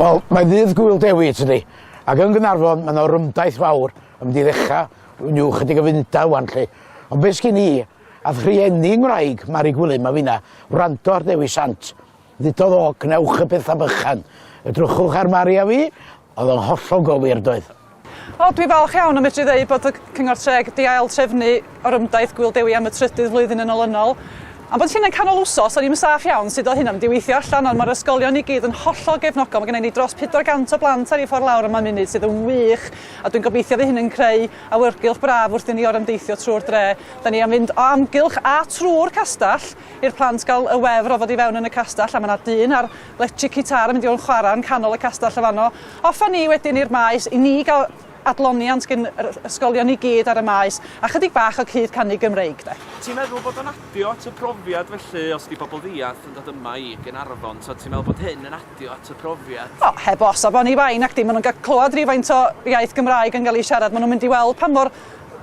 Wel, mae ddydd Gŵyl Dewi tydi, ac yn Gaernarfon mae yna rymdaith fawr yn mynd i ddechrau, nhw chydig o fynta wan lle. Ond beth sgyn i, a rhieni ngwraig Mari Gwilym a finna, wrando ar Dewi Sant, ddudodd o, gnewch y bethau bychan. Edrychwch ar Mari a fi, oedd yn hollol gywir doedd. O, dwi falch iawn am medru ddeud bod y Cyngor Tref di ail trefnu o rymdaith Gŵyl Dewi am y trydydd flwyddyn yn olynol. A bod hynny'n canol wsos, o'n i'n saff iawn sut oedd hynna'n diweithio allan, ond mae'r ysgolion i gyd yn hollol gefnogol. Mae gennym ni dros 400 o blant ar ei ffordd lawr yma munud sydd yn wych, a dwi'n gobeithio fydd hynny'n creu awyrgylch braf wrth i ni orymdeithio trwy'r dre. Da ni am fynd o amgylch a trwy'r castell i'r plant gael y wefr o fod i fewn yn y castell, a mae yna dyn ar electric guitar yn mynd i o'n chwarae yn canol y castell y fanno. Offa ni wedyn i'r maes, i ni gael adloniant gen yr ysgolion i gyd ar y maes, a chydig bach o cyd canu Gymreig. Ti'n meddwl bod o'n adio at y profiad felly, os di bobl ddiath yn dod yma i Gaernarfon, so ti'n meddwl bod hyn yn adio at y profiad? O, heb os o bon i fain ac di, maen nhw'n cael clywed rhywfaint o iaith Gymraeg yn cael ei siarad, maen nhw'n mynd i weld pa mor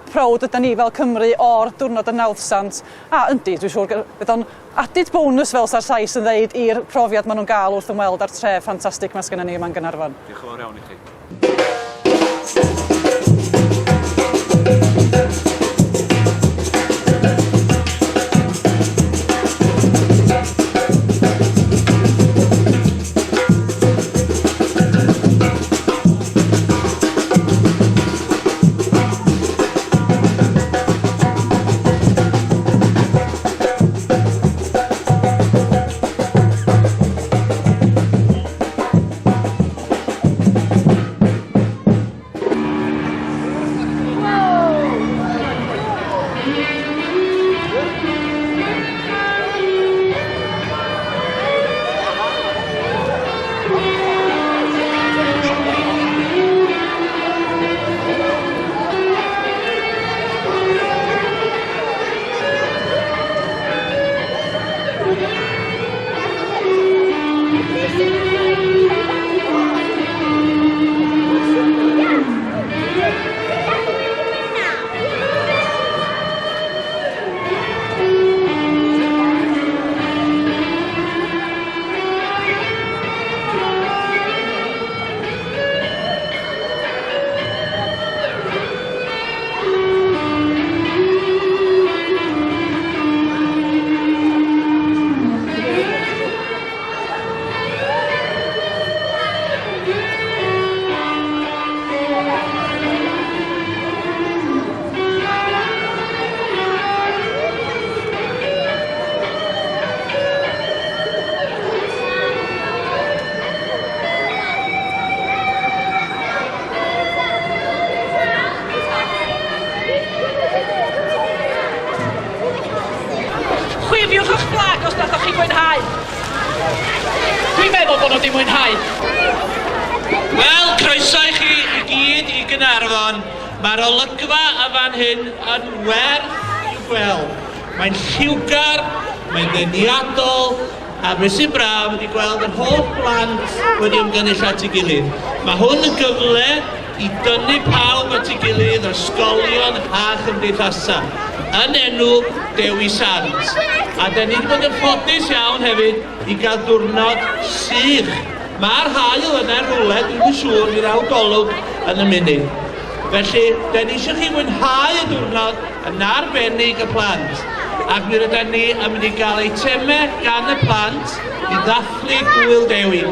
prowd ydyn ni fel Cymru o'r diwrnod y nawddsant. A yndi, dwi'n siŵr bydd o'n added bonus fel sa'r Sais yn ddeud i'r profiad maen nhw'n gael wrth ymweld â'r tref ffantastig mae sgynnon ni yma'n Gaernarfon. Diolch yn fawr iawn i chi. Chwifiwch eich flag os nathoch chi mwynhau. Dwi'n meddwl bod nhw wedi mwynhau. Wel, croeso i chi i gyd i Gaernarfon. Mae'r olygfa y fan hyn yn werth i'w gweld. Mae'n lliwgar, mae'n ddeniadol, a beth sy'n braf wedi gweld yr holl blant wedi ymgynnull at ei gilydd. Mae hwn yn gyfle i dynnu pawb at ei gilydd, ysgolion a chymdeithasau, yn enw Dewi Sant. A da ni wedi bod yn ffodus iawn hefyd i gael diwrnod sych. Mae'r haul yna rhywle, dwi'n siŵr, i'r awgolwg yn y munud. Felly, da ni eisiau chi mwynhau y diwrnod yn arbennig y plant. Ac mi rydyn ni yn mynd i gael eitemau gan y plant i ddathlu Gŵyl Dewi.